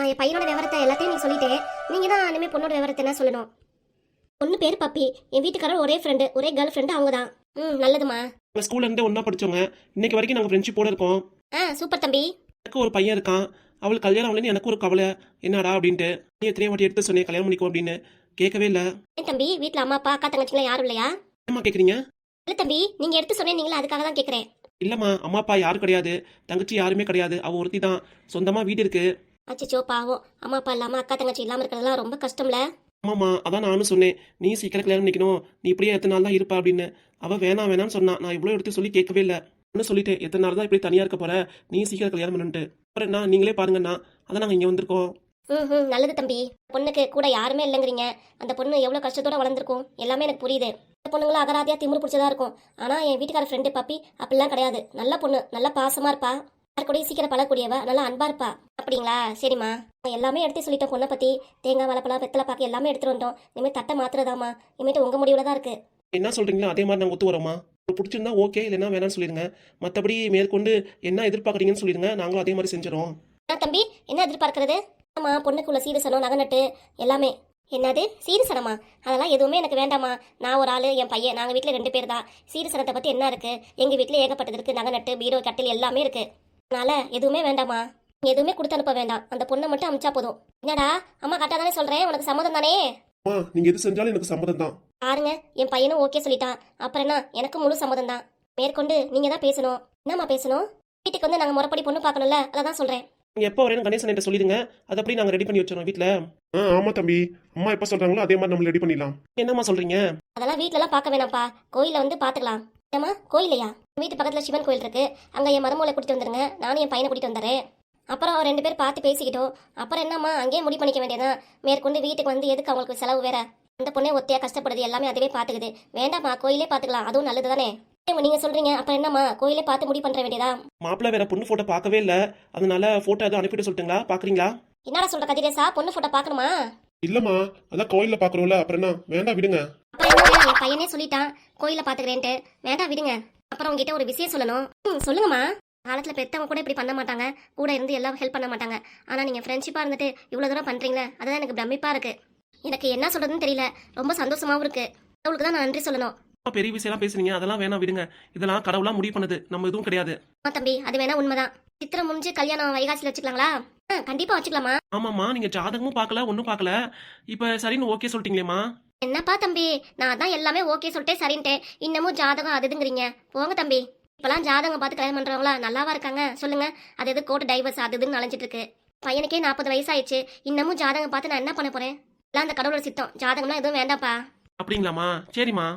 நான் என் பையனோட விவரத்தை எல்லாத்தையும் நீ சொல்லிட்டேன். நீங்க தான் இனிமே பொண்ணோட விவரத்தை என்ன சொல்லணும். பொண்ணு பேர் பப்பி. என் வீட்டுக்காரர் ஒரே ஃப்ரெண்டு, ஒரே கேர்ள் ஃப்ரெண்டு அவங்க தான். நல்லதுமா. நாங்கள் ஸ்கூல்ல இருந்தே ஒன்றா படித்தவங்க. இன்னைக்கு வரைக்கும் நாங்கள் ஃப்ரெண்ட்ஷிப்போட இருக்கோம். சூப்பர் தம்பி. எனக்கு ஒரு பையன் இருக்கான். அவளுக்கு கல்யாணம் ஆகலன்னு எனக்கு ஒரு கவலை. என்னடா அப்படின்ட்டு நீ எத்தனை வாட்டி எடுத்து சொன்னேன் கல்யாணம் பண்ணிக்கோ அப்படின்னு. கேட்கவே இல்லை. ஏன் தம்பி, வீட்டில் அம்மா அப்பா அக்கா தங்கச்சிங்களா யாரும் இல்லையா? என்னம்மா கேட்குறீங்க? இல்லை தம்பி, நீங்க எடுத்து சொன்னீங்களா, அதுக்காக தான் கேட்குறேன். இல்லைம்மா, அம்மா அப்பா யாரும் கிடையாது, தங்கச்சி யாருமே கிடையாது. அவள் ஒருத்தி தான். சொந்தமாக வீடு இருக்கு. அச்சோ பாவம், அம்மா அப்பா இல்லாமல் அக்கா தங்கச்சி இல்லாமல் இருக்கிறதுலாம் ரொம்ப கஷ்டம்ல. ஆமாம்மா, அதான் நானும் சொன்னேன் நீ சீக்கிரம் கல்யாணம் பண்ணிக்கணும், நீ இப்படியே எத்தனை நாள் தான் இருப்பா அப்படின்னு. அவள் வேணாம் வேணாம்னு சொன்னா. நான் இவ்வளோ எடுத்து சொல்லி கேட்கவே இல்லை. இன்னும் சொல்லிட்டேன் எத்தனை நாள் தான் இப்படி தனியாக இருக்க போற, நீ சீக்கிரம் கல்யாணம் பண்ணுன்ட்டு. அப்புறம் என்ன, நீங்களே பாருங்கண்ணா, அதான் நாங்கள் இங்கே வந்திருக்கோம். நல்லது தம்பி. பொண்ணுக்கு கூட யாருமே இல்லைங்கிறீங்க. அந்த பொண்ணு எவ்வளோ கஷ்டத்தோட வளர்ந்துருக்கும் எல்லாமே எனக்கு புரியுது. இந்த பொண்ணுங்களும் அகராதியா திமிரு பிடிச்சதா இருக்கும். ஆனால் என் வீட்டுக்கார ஃப்ரெண்டு பப்பி அப்படிலாம் கிடையாது. நல்ல பொண்ணு, நல்லா பாசமாக இருப்பா, யார் கூட சீக்கிரம் பழக்கூடியவ, நல்லா அன்பா இருப்பா. அப்படிங்களா? சரிம்மா. எல்லாமே எடுத்து சொல்லிட்டோம். பொண்ணை பற்றி தேங்காய் வாழைப்பழம் வெத்தலை பாக்கு எல்லாமே எடுத்துட்டு வந்தோம். இனிமேல் தட்டை மாத்துறதாமா, இனிமேட்டு உங்கள் முடிவில் தான் இருக்குது. என்ன சொல்கிறீங்களோ அதே மாதிரி நாங்கள் ஒத்து வரோம்மா. பிடிச்சிருந்தா ஓகே, இல்லைன்னா வேணாம்னு சொல்லிடுங்க. மற்றபடி மேற்கொண்டு என்ன எதிர்பார்க்குறீங்கன்னு சொல்லிடுங்க, நாங்களும் அதே மாதிரி செஞ்சிடறோம். தம்பி, என்ன எதிர்பார்க்கறது? ஆமா, பொண்ணுக்குள்ள சீரசனம் நகை நட்டு எல்லாமே. என்னது சீரசனமா? அதெல்லாம் எதுவுமே எனக்கு வேண்டாமா. நான் ஒரு ஆள், என் பையன், நாங்கள் வீட்டில் 2 பேர் தான். சீரசனத்தை பற்றி என்ன இருக்கு? எங்கள் வீட்டில் ஏகப்பட்டது இருக்குது. நகை நட்டு, பீரோ, கட்டில் எல்லாமே இருக்கு. அதனால எதுவுமே வேண்டாமா. நீ எதுவுமே கொடுத்து அனுப்ப வேண்டாம். அந்த பொண்ணை மட்டும் அனுப்பிச்சா போதும். என்னடா அம்மா கரெக்டாக தானே சொல்கிறேன், உனக்கு சம்மதம் தானே? நீங்கள் எது செஞ்சாலும் எனக்கு சம்மதம் தான். பாருங்க, என் பையனும் ஓகே சொல்லிட்டான். அப்புறம் என்ன, எனக்கு முழு சம்மதம் தான். மேற்கொண்டு நீங்கள் தான் பேசணும். என்னம்மா பேசணும்? வீட்டுக்கு வந்து நாங்கள் முறைப்படி பொண்ணு பார்க்கணும்ல, அதை தான் சொல்கிறேன். நீங்கள் எப்போ வரேன்னு கணேசன் என்கிட்ட சொல்லிடுங்க, அதை அப்படி நாங்கள் ரெடி பண்ணி வச்சிடறோம் வீட்டில். ஆமாம் தம்பி, அம்மா எப்போ சொல்கிறாங்களோ அதே மாதிரி நம்ம ரெடி பண்ணிடலாம். என்னம்மா சொல்கிறீங்க? அதெல்லாம் வீட்டிலலாம் பார்க்க வேணாம்ப்பா, கோயிலில் வந்து பார்த்துக்கலாம். ஏம்மா கோயிலையா? வீட்டு பக்கத்தில் சிவன் கோயில் இருக்கு, அங்கே என் மருமகளை கூட்டிட்டு வந்துருங்க, நானும் என் பையனை கூட்டிட்டு வந்துடுறேன். அப்புறம் 2 பேர் பார்த்து பேசிக்கிட்டோம். அப்புறம் என்னம்மா, அங்கேயே முடிவு பண்ணிக்க வேண்டியதான். மேற்கொண்டு வீட்டுக்கு வந்து எதுக்கு அவங்களுக்கு செலவு வேற? அந்த பொண்ணே ஒத்தையா கஷ்டப்படுது, எல்லாமே அதுவே பார்த்துக்குது. வேண்டாம்மா, கோயிலே பார்த்துக்கலாம், அதுவும் நல்லது தானே. நீங்க சொல்றீங்க, அப்புறம் என்னம்மா, கோயிலே பார்த்து முடிவு பண்ற வேண்டியதா? மாப்பிள்ள வேற பொண்ணு போட்டோ பார்க்கவே இல்லை, அதனால போட்டோ எதுவும் அனுப்பிட்டு சொல்லிட்டுங்களா? பாக்குறீங்களா? என்னடா சொல்ற கதிரேசா, பொண்ணு போட்டோ பார்க்கணுமா? இல்லம்மா, அதான் கோயிலில் பார்க்குறோம்ல, அப்புறம் என்ன, வேண்டாம் விடுங்க. அப்புறம் என் பையனே சொல்லிட்டான் கோயில பாத்துக்கிறேன்ட்டு, வேண்டாம் விடுங்க. அப்புறம் உங்ககிட்ட ஒரு விஷயம் சொல்லணும். சொல்லுங்கம்மா. காலத்துல பெத்தவங்க கூட இப்படி பண்ண மாட்டாங்க, கூட இருந்து எல்லாம் ஹெல்ப் பண்ண மாட்டாங்க. ஆனா நீங்க ஃப்ரெண்ட்ஷிப்பா இருந்துட்டு இவ்வளவு தூரம் பண்றீங்களே, அதுதான் எனக்கு பிரமிப்பா இருக்கு. எனக்கு என்ன சொல்றதுன்னு தெரியல, ரொம்ப சந்தோஷமாவும் இருக்கு. அவளுக்கு தான் நான் நன்றி சொல்லணும். பெரிய விஷயம் பேசுறீங்க, அதெல்லாம் வேணாம் விடுங்க. இதெல்லாம் கடவுளா முடிவு பண்ணது, நம்ம எதுவும் கிடையாது. தம்பி, அது வேணா உண்மைதான். சித்திரை முடிஞ்சு கல்யாணம் வைகாசில வச்சுக்கலாங்களா? கண்டிப்பா வச்சுக்கலாமா? ஆமாம்மா, நீங்க ஜாதகமும் பார்க்கல, ஒன்னும் பார்க்கல, இப்ப சரின்னு ஓகே சொல்லிட்டீங்களேம்மா. என்னப்பா தம்பி, நான் தான் எல்லாமே ஓகே சொல்லிட்டே சரின்ட்டேன், இன்னமும் ஜாதகம் அதுதுங்கிறீங்க. போங்க தம்பி. இப்பெல்லாம் ஜாதகம் பார்த்து கல்யாணம் பண்றவங்களா நல்லாவா இருக்காங்க சொல்லுங்க? அது எது கோர்ட் டைவர்ஸ் அது இதுன்னு அலைஞ்சிட்டு இருக்கு. பையனுக்கே 40 வயசாயிடுச்சு, இன்னமும் ஜாதகம் பார்த்து நான் என்ன பண்ண போறேன்? எல்லாம் அந்த கடவுளோட சித்தம், ஜாதகம்லாம் எதுவும் வேண்டாம்ப்பா. அப்படிங்களாம்மா? சரிம்மா.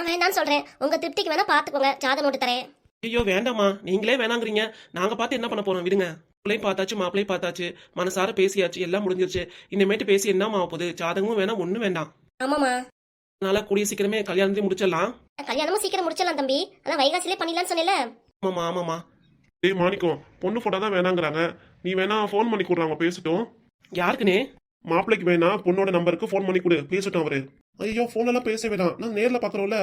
வேண்டாம்னு சொல்றேன், உங்க திருப்திக்கு வேணா பாத்துக்கோங்க, ஜாதகம் நோட்டு தரேன். ஐயோ வேண்டாம்மா, நீங்களே வேணாங்கிறீங்க, நாங்க பார்த்து என்ன பண்ண போறோம்? விடுங்க. பிள்ளை பார்த்தாச்சு, மாப்பிள்ளை பார்த்தாச்சு, மனசார பேசியாச்சு, எல்லாம் முடிஞ்சிருச்சு. இனிமேட்டு பேசி என்னமா போகுது? ஜாதகமும் வேணாம், ஒன்றும் வேண்டாம். ஆமாமா, அதனால கூடிய சீக்கிரமே கல்யாணத்தையும் முடிச்சிடலாம். கல்யாணமும் சீக்கிரம் முடிச்சிடலாம் தம்பி, அதான் வைகாசிலே பண்ணிடலாம்னு சொன்னேல. ஆமாம்மா ஆமாம்மா. டேய் மாணிக்கம், பொண்ணு போட்டோ தான் வேணாங்கிறாங்க, நீ வேணா ஃபோன் பண்ணி கொடுறாங்க பேசட்டும். யாருக்குனே? மாப்பிள்ளைக்கு வேணா பொண்ணோட நம்பருக்கு ஃபோன் பண்ணி கொடு, பேசட்டும் அவரு. ஐயோ ஃபோன் எல்லாம் பேச வேணாம், நான் நேர்ல பாக்குறோம்ல.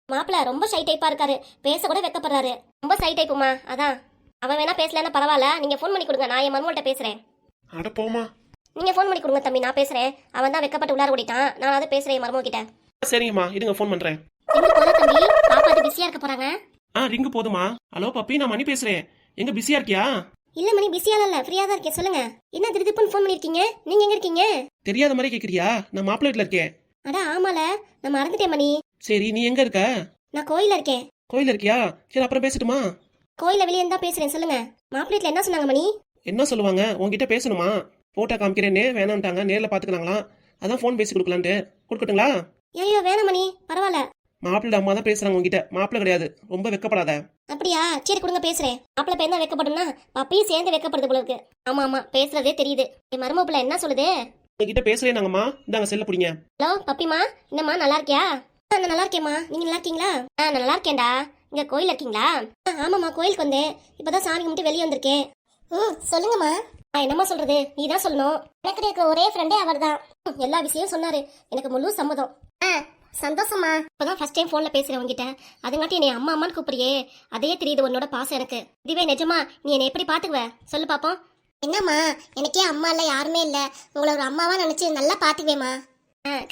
மாப்பிள்ள ரொம்ப ஷை டைப்பா இருக்காரு, பேச கூட வெக்கப்படுறாரு. ரொம்ப ஷை டைப்புமா, அதான். அவன் வேணா பேசலன்னா பரவாயில்ல, நீங்க ஃபோன் பண்ணி கொடுங்க, நான் என் மருமகள்கிட்ட பேசுறேன். அட போமா. நீங்க ஃபோன் பண்ணி கொடுங்க தம்பி, நான் பேசுறேன். அவன் தான் வெக்கப்பட்டு உள்ளார ஓடிட்டான், நான் அதை பேசுறேன் என் மருமக கிட்ட. சரிங்கம்மா, இருங்க ஃபோன் பண்றேன். தம்பி, பாப்பா அது பிஸியா இருக்க போறாங்க. ரிங்கு போதுமா? ஹலோ பப்பி, நான் மணி பேசுறேன். எங்க பிஸியா இருக்கியா? இல்ல மணி, பிஸியா இல்ல, ஃப்ரீயா தான் இருக்கேன், சொல்லுங்க. என்ன திருதிப்புன்னு ஃபோன் பண்ணிருக்கீங்க? நீங்க எங்க இருக்கீங்க? தெரியாத மாதிரி கேக்குறியா? நான் மாப்பிள்ளை வீட்டுல இருக்கேன். அட ஆமால, நான் மறந்துட்டேன் மணி. சரி, நீ எங்க இருக்க? நான் கோயில்ல இருக்கேன். கோயில்ல இருக்கியா? சரி, அப்புறம் பேசட்டுமா? கோயில்ல வெளியே தான் பேசுறேன், சொல்லுங்க. மாப்பிள்ளை வீட்டுல என்ன சொன்னாங்க மணி? என்ன சொல்லுவாங்க, உங்ககிட்ட பேசணுமா? போட்டோ காமிக்கிறேன்னு வேணாம்ட்டாங்க, நேர்ல பாத்துக்கலாங்களாம், அதான் ஃபோன் பேசி கொடுக்கலான்ட்டு. கொடுக்கட்டுங்களா? ஐயோ வேணாம் மணி, பரவாயில்ல. மாப்பிள்ளை அம்மா தான் பேசுறாங்க உங்ககிட்ட, மாப்பிள்ளை கிடையாது, ரொம்ப வெக்கப்படாத. அப்படியா? சரி கொடுங்க, பேசுறேன். மாப்பிள்ளை பையன் தான் வெக்கப்படும்னா பப்பையும் சேர்ந்து வெக்கப்படுது போல இருக்கு. ஆமா ஆமா, பேசுறதே தெரியுது. என் மருமக பிள்ளை என்ன சொல்லுது? உங்ககிட்ட பேசுறேன் நாங்கம்மா, இந்தாங்க செல்ல பிடிங்க. ஹலோ பப்பிமா, என்னம்மா நல்லா இருக்கியா? நான் நல்லா இருக்கேம்மா, நீங்க நல்லா இருக்கீங்களா? நான் நல்லா இருக்கேன்டா. இங்க கோயில் இருக்கீங்களா? ஆமாம்மா, கோயிலுக்கு வந்தேன், இப்பதான் சாமி கும்பிட்டு வெளியே வந்திருக்கேன். சொல்லுங்கம்மா. என்னம்மா சொல்றது, நீ தான் சொல்லணும். எனக்கு இருக்க ஒரே ஃப்ரெண்டே அவர் தான். எல்லா விஷயம் சொன்னாரு, எனக்கு முழு சம்மதம். சந்தோஷமா. இப்பதான் ஃபர்ஸ்ட் டைம் போன்ல பேசுறேன் உங்ககிட்ட, அதுங்காட்டி என்னை அம்மா அம்மான்னு கூப்பிடுறியே, அதே தெரியுது உன்னோட பாசம் எனக்கு. இதுவே நிஜமா நீ என்னை எப்படி பாத்துக்குவ சொல்லு பாப்போம்? என்னம்மா, எனக்கே அம்மா இல்ல, யாருமே இல்ல. உங்களை ஒரு அம்மாவா நினைச்சு நல்லா பாத்துக்குவேம்மா.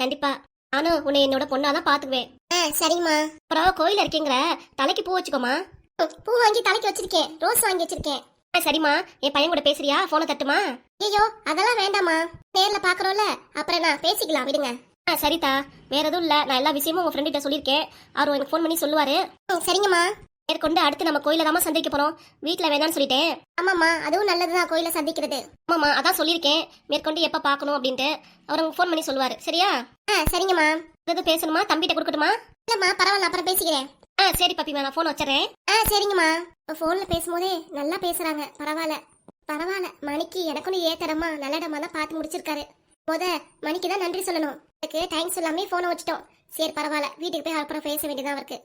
கண்டிப்பா நானும் உன்னை என்னோட பொண்ணாதான் பாத்துக்குவேன். சரிம்மா. அப்புறம் கோயில இருக்கீங்கிற தலைக்கு பூ வச்சுக்கோமா. பூ வாங்கி தலைக்கு வச்சிருக்கேன், ரோஸ் வாங்கி வச்சிருக்கேன். சரிம்மா, என் பையன் கூட பேசுறியா? போனை தட்டுமா? ஐயோ, அதெல்லாம் வேண்டாம்மா. நேர்ல பாக்குறோம்ல, அப்புறம் நான் பேசிக்கலாம், விடுங்க. சரிதா, வேற எதுவும் இல்ல. நான் எல்லா விஷயமும் உங்க ஃப்ரெண்ட் கிட்ட சொல்லியிருக்கேன். அவர் எனக்கு ஃபோன் பண்ணி சொல்லுவாரு. சரிங்கம்மா. மேற்கொண்டு அடுத்து நம்ம கோயில தான் சந்திக்க போறோம். வீட்டுல வேணான்னு சொல்லிட்டேன். ஆமாம்மா, அதுவும் நல்லதுதான் கோயில சந்திக்கிறது. ஆமாம்மா, அதான் சொல்லியிருக்கேன். மேற்கொண்டு எப்ப பார்க்கணும் அப்படின்ட்டு அவர் ஃபோன் பண்ணி சொல்லுவாரு. சரியா? சரிங்கம்மா. எதுவும் பேசணுமா? தம்பிகிட்ட கொடுக்கட்டுமா? இல்லம்மா, பரவாயில்ல, அப்புறம் பேசிக்கிறேன். சரி பாப்பி, நான் ஃபோன் வச்சிடறேன். சரிங்கம்மா. போன்ல பேசும்போதே நல்லா பேசுறாங்க. பரவாயில்ல பரவாயில்ல. மணிக்கு எனக்குன்னு ஏத்தரமா நல்ல இடமா தான் பார்த்து முடிச்சிருக்காரு. மணிக்கு தான் நன்றி சொல்லணும். எனக்கு தேங்க்ஸ் சொல்லாமே போனை வச்சுட்டோம். சரி பரவாயில்ல, வீட்டுக்கு போய் அப்புறம் பேச வேண்டியதா இருக்கு.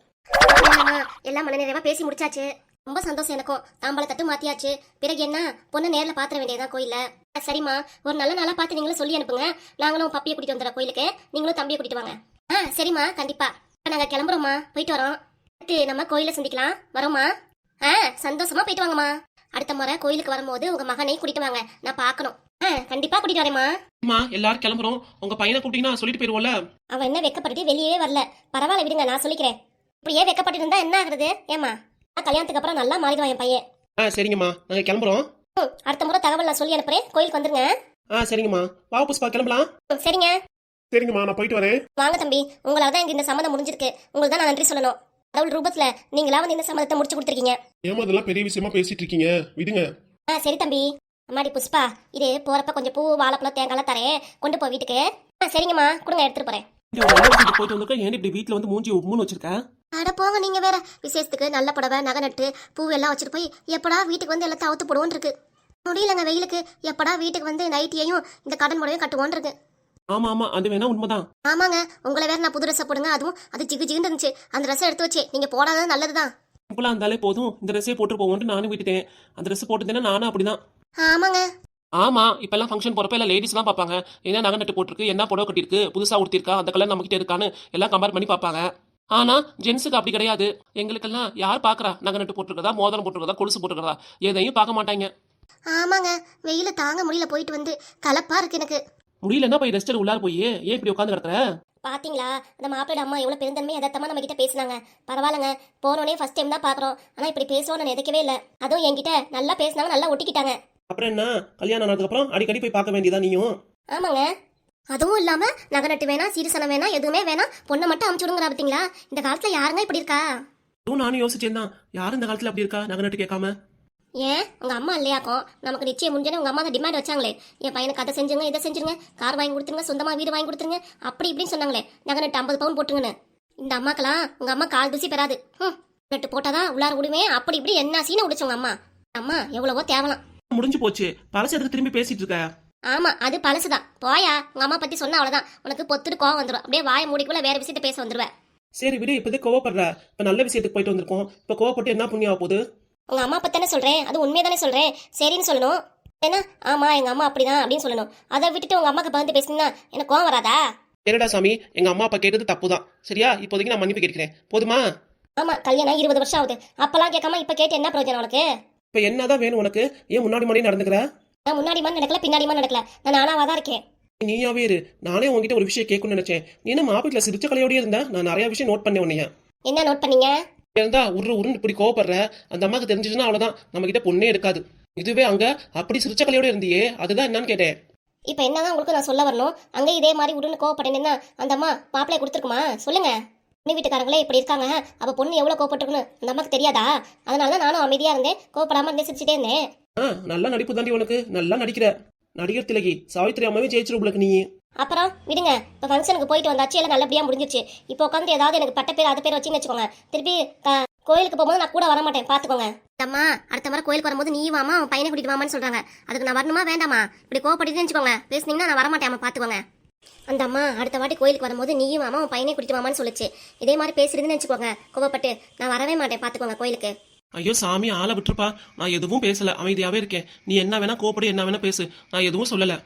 எல்லாம் மனநிறைவா பேசி முடிச்சாச்சு. ரொம்ப சந்தோஷம் எனக்கும். தாம்பாள தட்டு மாத்தியாச்சு. பிறகு என்ன, பொண்ணு நேர்ல பாத்திர வேண்டியதான் கோயில்ல. சரிம்மா, ஒரு நல்ல நாளா பார்த்து நீங்களும் சொல்லி அனுப்புங்க. நாங்களும் பப்பியை கூட்டிட்டு வந்துடுறோம் கோயிலுக்கு. நீங்களும் தம்பியை கூட்டிட்டு வாங்க. சரிம்மா, கண்டிப்பா. நாங்க கிளம்புறோம்மா, போயிட்டு வரோம். அடுத்து நம்ம கோயில சந்திக்கலாம். வரோம்மா. சந்தோஷமா போயிட்டு வாங்கம்மா. அடுத்த முறை கோயிலுக்கு வரும்போது உங்க மகனை கூட்டிட்டு வாங்க, நான் பார்க்கணும். கண்டிப்பா கூட்டிட்டு வரேம்மா. அம்மா எல்லாரும் கிளம்புறோம். உங்க பையனை கூப்பிட்டீங்கன்னா சொல்லிட்டு போயிருவோம்ல. அவன் என்ன வெக்கப்பட்டு வெளியே வரல. பரவாயில்ல விடுங்க, நான் சொல்லிக்கிறேன். இப்படியே வெக்கப்பட்டு இருந்தா என்ன ஆகுறது? ஏமா, கல்யாணத்துக்கு அப்புறம் நல்லா மாறிடுவான் என் பையன். சரிங்கம்மா, நாங்க கிளம்புறோம். அடுத்த முறை தகவல் நான் சொல்லி அனுப்புறேன். கோயிலுக்கு வந்துருங்க. சரிங்கம்மா. வா புஷ்பா, கிளம்பலாம். சரிங்க. சரிங்கம்மா, நான் போயிட்டு வரேன். வாங்க தம்பி, உங்களால தான் இந்த சம்மந்தம் முடிஞ்சிருக்கு. உங்களுக்கு தான் நான் நன்றி சொல்லணும். கடவுள் ரூபத்துல நீங்களா வந்து இந்த சம்மதத்தை முடிச்சு கொடுத்துருக்கீங்க. ஏமா அதெல்லாம் பெரிய விஷயமா பேசிட்டு இருக்கீங்க, விடுங்க. சரி தம்பி. அம்மாடி புஷ்பா, இது போறப்ப கொஞ்சம் பூ, வாழைப்பழம், தேங்காய்லாம் தரேன், கொண்டு போ வீட்டுக்கு. சரிங்கம்மா, கொடுங்க, எடுத்துட்டு போறேன். போயிட்டு வந்திருக்க, ஏன் இப்படி வீட்டுல வந்து மூஞ்சி உம்முன்னு வச்சிருக்க? அட போங்க, நீங்க வேற. விசேஷத்துக்கு நல்ல புடவை, நகை நட்டு, பூ எல்லாம் வச்சுட்டு போய் எப்படா வீட்டுக்கு வந்து எல்லாத்தையும் அவுத்து போடுவோன்னு இருக்கு. முடியலங்க வெயிலுக்கு. எப்படா வீட்டுக்கு வந்து நைட்டியையும் இந்த கடன் முறையும் கட்டுவோன்னு இருக்கு. ஆமா ஆமா, அது வேணா உண்மைதான். ஆமாங்க, உங்களை வேற நான் புது ட்ரெஸ்ஸை போடுங்க, அதுவும் அது ஜிகு ஜிகுன்னு இருந்துச்சு. அந்த ட்ரெஸ்ஸை எடுத்து வச்சு நீங்க போடாதது நல்லதுதான். இப்பெல்லாம் இருந்தாலே போதும், இந்த ட்ரெஸ்ஸே போட்டு போவோன்ட்டு நானும் விட்டுட்டேன். அந்த ட்ரெஸ் போட்டுட்டேன்னா நானும் அப்படிதான். ஆமாங்க. ஆமா, இப்பெல்லாம் ஃபங்க்ஷன் போறப்ப எல்லாம் லேடிஸ் தான் பார்ப்பாங்க. என்ன நகை நட்டு போட்டிருக்கு, என்ன புடவை கட்டிருக்கு, புதுசா உடுத்திருக்கா, அந்த கலர் நம்ம கிட்ட இருக்கான்னு எல்லாம் கம்பேர் பண்ணி பார்ப்பாங்க. ஆனா ஜென்ஸுக்கு அப்படி கிடையாது. எங்களுக்கெல்லாம் யார் பாக்குறா? நகை நட்டு போட்டுருக்கதா, மோதிரம் போட்டுருக்கதா, கொலுசு போட்டுருக்கதா, எதையும் பார்க்க மாட்டாங்க. ஆமாங்க, வெயில தாங்க முடியல, போயிட்டு வந்து கலப்பா இருக்கு எனக்கு. முடியலன்னா போய் ரெஸ்ட் உள்ளார போய் ஏன் இப்படி உட்காந்து கிடக்குற? பாத்தீங்களா, அந்த மாப்பிள்ளை அம்மா எவ்வளவு பெருந்தன்மை எதார்த்தமா நம்ம கிட்ட பேசினாங்க. பரவாயில்லங்க, போனோடனே ஃபர்ஸ்ட் டைம் தான் பாக்குறோம். ஆனா இப்படி பேசுவோம் நான் நினைக்கவே இல்லை. அதுவும் என்கிட்ட நல்லா பேசினாங்க, நல்லா ஒட்டிக்கிட்டாங்க. அப்புறம் என்ன, கல்யாணம் ஆனதுக்கு அப்புறம் அடிக்கடி போய் பார்க்க வேண்டியதா நீயும்? ஆமாங்க. அதுவும் இல்லாம நகை நட்டு வேணாம், சீரசனம் வேணாம், எதுவுமே வேணாம், பொண்ணை மட்டும் அமுச்சு விடுங்க. பாத்தீங்களா, இந்த காலத்துல யாருங்க இப்படி இருக்கா? அதுவும் நானும் யோசிச்சேன் தான், யாரும் இந்த காலத்துல அப்படி இருக்கா நகை நட்டு கேட்காம? ஏன் உங்க அம்மா இல்லையாக்கும்? நமக்கு நிச்சயம் முடிஞ்சனே உங்க அம்மா தான் டிமாண்ட் வச்சாங்களே. என் பையனுக்கு அதை செஞ்சுங்க, இதை செஞ்சுருங்க, கார் வாங்கி கொடுத்துருங்க, சொந்தமா வீடு வாங்கி கொடுத்துருங்க, அப்படி இப்படின்னு சொன்னாங்களே. நகை நட்டு 50 பவுன் போட்டுருங்கன்னு. இந்த அம்மாக்கெல்லாம் உங்க அம்மா கால் தூசி பெறாது. நட்டு போட்டாதான் உள்ளார விடுவேன், அப்படி இப்படி என்ன சீனை உடிச்சு உங்க அம்மா. அம்மா எவ்வளவோ தேவலாம். முடிஞ்சு போச்சு, பழசத்துக்கு திரும்பி பேசிட்டு இருக்க. ஆமா, அது பழசுதான். போயா, உங்க அம்மா பத்தி சொன்னா அவ்வளவுதான். உனக்கு பொத்துட்டு கோவம் வந்துடும். அப்படியே வாய மூடிக்குள்ள வேற விஷயத்த பேச வந்துருவேன். சரி விடு, இப்போதே கோவப்படுற. இப்ப நல்ல விஷயத்துக்கு போயிட்டு வந்திருக்கோம், இப்ப கோவப்பட்டு என்ன புண்ணியம் ஆக போகுது? உங்க அம்மா பத்தானே சொல்றேன், அது உண்மையதானே சொல்றேன். சரின்னு சொல்லணும். ஏன்னா ஆமா எங்க அம்மா அப்படிதான் அப்படின்னு சொல்லணும். அதை விட்டுட்டு உங்க அம்மாக்கு பகிர்ந்து பேசினா எனக்கு கோவம் வராதா? சரிடா சாமி, எங்க அம்மா அப்பா கேட்டது தப்பு தான். சரியா, இப்போதைக்கு நான் மன்னிப்பு கேட்கிறேன், போதுமா? ஆமா, கல்யாணம் 20 வருஷம் ஆகுது. அப்பெல்லாம் கேட்காம இப்ப கேட்டு என்ன பிரயோஜனம் உனக்கு? இப்ப என்னதான் வேணும் உனக்கு? ஏன் முன்னாடி நடந்துக்கிற? நான் முன்னாடி மாதிரி நடக்கல, பின்னாடி மாதிரி நடக்கல. நான் நானாவா தான் இருக்கேன். நீயாவே இரு. நானே உங்ககிட்ட ஒரு விஷயம் கேட்கணும்னு நினைச்சேன். நீ என்ன மாப்பிள்ள சிரிச்ச கலையோடய இருந்தா? நான் நிறைய விஷயம் நோட் பண்ணேன் உன்னைய. என்ன நோட் பண்ணீங்க? இருந்தா உருன்னு இப்படி கோவப்படுற, அந்த அம்மாக்கு தெரிஞ்சிச்சுன்னா அவ்வளவுதான், நம்ம கிட்ட பொண்ணே எடுக்காது. இதுவே அங்க அப்படி சிரிச்ச கலையோட இருந்தியே, அதுதான் என்னன்னு கேட்டேன். இப்ப என்னதான் உங்களுக்கு நான் சொல்ல வரணும்? அங்க இதே மாதிரி உருன்னு கோவப்பட்டேன்னா அந்த அம்மா மாப்பிள்ளைய கொடுத்துருக்குமா? சொல்லுங்க. பொண்ணு வீட்டுக்காரங்களே இப்படி இருக்காங்க, அப்ப பொண்ணு எவ்வளவு கோவப்பட்டிருக்குன்னு அந்த அம்மாக்கு தெரியாதா? அதனாலதான் நானும் அமைதியா இருந்தேன், கோவப்படாம இருந்தே சிரிச்சுட்டே இருந்தேன். நல்லா நடிப்பு தாண்டி உனக்கு, நல்லா நடிக்கிற. நடிகர் திலகி சாவித்திரி அம்மாவே ஜெயிச்சிருப்பலுக்கு நீ. அப்புறம் விடுங்க, இப்போ ஃபங்க்ஷனுக்கு போயிட்டு வந்தாச்சு, எல்லாம் நல்லபடியா முடிஞ்சிருச்சு. இப்போ உட்காந்து ஏதாவது எனக்கு பட்ட பேர் அது பேர் வச்சுன்னு வச்சுக்கோங்க. திருப்பி கோயிலுக்கு போகும்போது நான் கூட வர மாட்டேன், பாத்துக்கோங்க. அம்மா அடுத்த முறை கோயிலுக்கு வரும்போது நீ வாமா, அவன் பையனை கூட்டிட்டு வாமான்னு சொல்றாங்க. அதுக்கு நான் வரணுமா வேண்டாமா? இப்படி கோவப்பட்டு வச்சுக்கோங்க, பேசுனீங்கன்னா நான் வரமாட்டேன், பாத்துக்கோங்க. அந்த அம்மா அடுத்த வாட்டி கோயிலுக்கு வரும்போது நீயும் வாமா, அவன் பையனை கூட்டிட்டு வாமான்னு சொல்லிச்சு. இதே மாதிரி பேசுறதுன்னு வச்சுக்கோங்க, கோவப்பட்டு நான் வரவே மாட்டேன், பாத்துக்கோங்க கோயிலுக்கு. ஐயோ சாமி, ஆளை விட்டுருப்பா. நான் எதுவும் பேசல, அமைதியாவே இருக்கேன். நீ என்ன வேணா கோவப்படி, என்ன வேணா பேசு, நான் எதுவும் சொல்லல.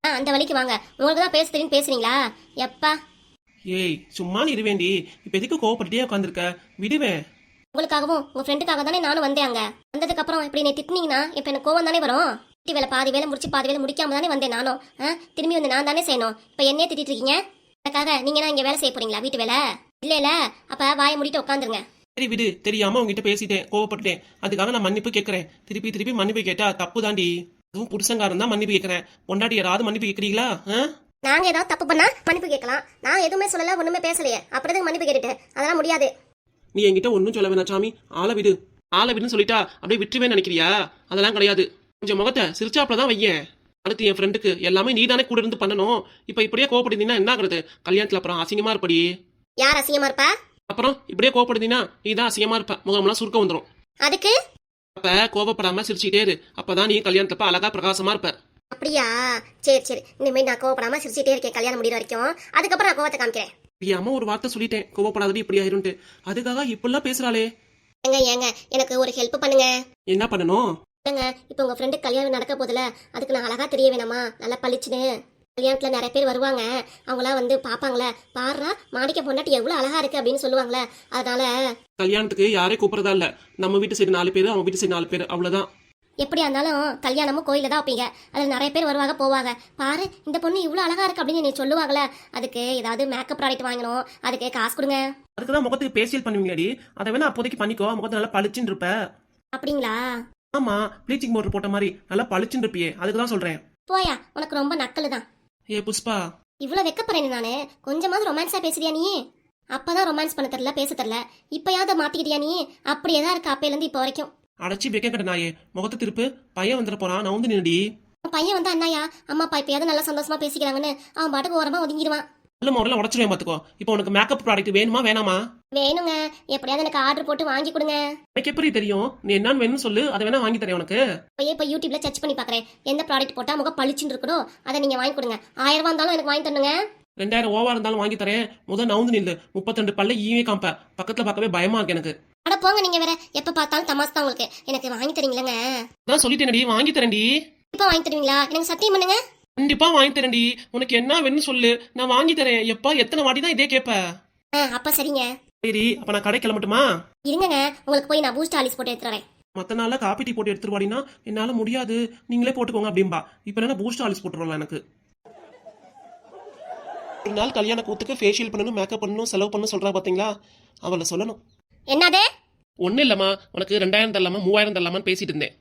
அந்த வழிக்கு வாங்க, உங்களுக்கு தான் பேச தெரியும் பேசுறீங்களா? எப்பா ஏய் சும்மா நீ இருவேண்டி, இப்ப எதுக்கு கோவப்பட்டுட்டே உட்காந்துருக்க? விடுவேன். உங்களுக்காகவும் உங்க ஃப்ரெண்டுக்காக தானே நானும் வந்தேன். அங்க வந்ததுக்கு அப்புறம் இப்படி நீ திட்டினீங்கன்னா இப்ப எனக்கு கோவம் தானே வரும். வீட்டு வேலை பாதி வேலை முடிச்சு பாதி வேலை முடிக்காம தானே வந்தேன் நானும். திரும்பி வந்து நான் தானே செய்யணும். இப்போ என்னையே திட்டிட்டு இருக்கீங்க. அதுக்காக நீங்க தான் இங்க வேலை செய்ய போறீங்களா வீட்டு வேலை? இல்ல அப்ப வாயை மூடிட்டு உட்காந்துருங்க. சரி விடு, தெரியாம உங்ககிட்ட பேசிட்டேன், கோவப்பட்டுட்டேன். அதுக்காக நான் மன்னிப்பு கேட்கறேன். திருப்பி மன்னிப்பு கேட்டா தப்பு தாண்டி. அதுவும் புருஷங்காரன் தான் மன்னிப்பு கேட்கறேன். பொண்டாட்டி யாராவது மன்னிப்பு கேட்கறீங்களா? நாங்க ஏதாவது தப்பு பண்ணா மன்னிப்பு கேட்கலாம். நான் எதுவுமே சொல்லல, ஒண்ணுமே பேசலையே, அப்புறம் எதுக்கு மன்னிப்பு கேட்டுட்டு? அதெல்லாம் முடியாது. நீ என்கிட்ட ஒன்றும் சொல்ல வேணாம் சாமி. ஆளை விடுன்னு சொல்லிட்டா அப்படியே விட்டுருவேன்னு நினைக்கிறியா? அதெல்லாம் கிடையாது. கொஞ்சம் முகத்தை சிரிச்சாப்புல தான் வையேன். அடுத்து என் ஃப்ரெண்டுக்கு எல்லாமே நீ தானே கூட இருந்து பண்ணணும். இப்போ இப்படியே கோவப்படுத்தீங்கன்னா என்ன ஆகுறது? கல்யாணத்துல அப்புறம் அசிங்கமா இருப்படி. யார் அசிங்கமா இருப்பா? அப்புறம் இப்படியே கோவப்படுத்தீங்கன்னா நீ தான் அசிங்கமா இருப்ப. முகமெல்லாம் சுருக்க வந்துடும். அதுக்கு அப்ப கோவப்படாம சிரிச்சுட்டே இரு. அப்பதான் நீ கல்யாணத்தப்ப அழகா பிரகாசமா இருப்ப. அப்படியா? சரி இனிமேல் நான் கோவப்படாம சிரிச்சிட்டே இருக்கேன் கல்யாணம் முடிகிற வரைக்கும். அதுக்கப்புறம் நான் கோவத்தை காமிக்கிறேன். தெரியாம ஒரு வார்த்தை சொல்லிட்டேன், கோவப்படாதடி இப்படி ஆயிரும்ட்டு. அதுக்காக இப்படிலாம் பேசுறாளே. ஏங்க எனக்கு ஒரு ஹெல்ப் பண்ணுங்க. என்ன பண்ணணும்? ஏங்க இப்போ உங்க ஃப்ரெண்டு கல்யாணம் நடக்க போதுல, அதுக்கு நான் அழகா தெரிய வேணாமா? நல்லா பளிச்சுன்னு. கல்யாணத்துல நிறைய பேர் வருவாங்க, அவங்களாம் வந்து பாப்பாங்களே, பாடுறா மாணிக்க பொண்டாட்டி எவ்வளவு அழகா இருக்கு அப்படின்னு சொல்லுவாங்களே. அதனால கல்யாணத்துக்கு யாரையும் கூப்பிடுறதா இல்ல. நம்ம வீட்டு சைடு 4 பேர், அவங்க வீட்டு சைடு 4 பேர், அவ்வளவுதான். எப்படியா இருந்தாலும் கல்யாணமும் கோயில தான் வைப்பீங்க. அதில் நிறைய பேர் வருவாங்க போவாங்க. பாரு இந்த பொண்ணு இவ்வளோ அழகா இருக்கு அப்படின்னு நீ சொல்லுவாங்களே. அதுக்கு ஏதாவது மேக்கப் ப்ராடக்ட் வாங்கணும், அதுக்கு காசு கொடுங்க. அதுக்குதான் முகத்துக்கு பேசியல் பண்ணுவீங்களாடி? அதை வேணா அப்போதைக்கு பண்ணிக்கோ, முகத்தை நல்லா பளிச்சுன்னு இருப்ப. அப்படிங்களா? ஆமா, ப்ளீச்சிங் பவுடர் போட்ட மாதிரி நல்லா பளிச்சுன்னு இருப்பியே, அதுக்கு தான் சொல்றேன். போயா, உனக்கு ரொம்ப நக்கல் தான். ஏ புஷ்பா, இவ்வளோ வெக்கப்படுறேன் நானு. கொஞ்சமாவது ரொமான்ஸா பேசுறியா நீ? அப்பதான் ரொமான்ஸ் பண்ண தெரியல, பேச தெரியல. இப்பயாவது மாத்திக்கிட்டியா நீ? அப்படியே தான் இருக்கு அப்பையில இருந்து இப்போ வரைக்கும். அடைச்சி வெக்க கட்ட நாயே, முகத்தை திருப்பு. பையன் வந்துட போறான், நான் வந்து நின்னுடி. பையன் வந்து அண்ணாயா அம்மா அப்பா இப்பயாவது நல்லா சந்தோஷமா பேசிக்கிறாங்கன்னு அவன் பாட்டுக்கு ஓரமா ஒதுங்கிடுவான். நல்ல முறையில் உடச்சிருவேன் பாத்துக்கோ. இப்போ உனக்கு மேக்கப் ப்ராடக்ட் வேணுமா வேணாமா? வேணுங்க, எப்படியாவது எனக்கு ஆர்டர் போட்டு வாங்கி கொடுங்க. எனக்கு எப்படி தெரியும்? நீ என்னன்னு வேணும்னு சொல்லு, அதை வேணா வாங்கி தரேன் உனக்கு. இப்போ யூடியூப்ல சர்ச் பண்ணி பாக்குறேன், எந்த ப்ராடக்ட் போட்டா முகம் பளிச்சுன்னு இருக்கணும் அதை நீங்க வாங்கி கொடுங்க. 1000 ரூபா இருந்தாலும் எனக்கு வாங்கி தரணுங்க. 2000 ஓவா இருந்தாலும் வாங்கி தரேன். நவுந்து நில்லு. 32 பல்ல ஈவே காம்ப. பக்கத்துல பார்க்கவே பயமா இருக்கு எனக்கு. அட போங்க, நீங்க வேற எப்ப பார்த்தாலும் தமாஸ் தான் உங்களுக்கு. எனக்கு வாங்கி தரீங்களங்க? நான் சொல்லிட்டேன்டி, வாங்கி தரேன்டி. இப்போ வாங்கி தருவீங்களா? எனக்கு சத்தியம் பண்ணுங்க. கண்டிப்பா வாங்கி தரேன்டி. உனக்கு என்ன வேணும்னு சொல்லு, நான் வாங்கி தரேன். எப்பா எத்தனை வாட்டி தான் இதே கேப்ப? அப்ப சரிங்க. சரி, அப்ப நான் கடை கிளம்பட்டுமா? இருங்க, உங்களுக்கு போய் நான் பூஸ்ட் ஆலிஸ் போட்டு எடுத்துறேன். மத்த நாள்ல காப்பி டீ போட்டு எடுத்துருவாடினா என்னால முடியாது, நீங்களே போட்டுக்கோங்க அப்படின்பா. இப்ப என்ன பூஸ்ட் ஆலிஸ் போட்டுருவாங்க எனக்கு. ஒரு நாள் கல்யாண கூத்துக்கு ஃபேஷியல் பண்ணணும், மேக்கப் பண்ணணும், செலவு பண்ணணும் சொல்றா பாத்தீங்களா? அவளை சொல்லணும். என்னது? ஒன்னும் இல்லம்மா, உனக்கு 2000 தரலாமா 3000 தரலாமான்னு பேசிட்டு இருந்தேன்.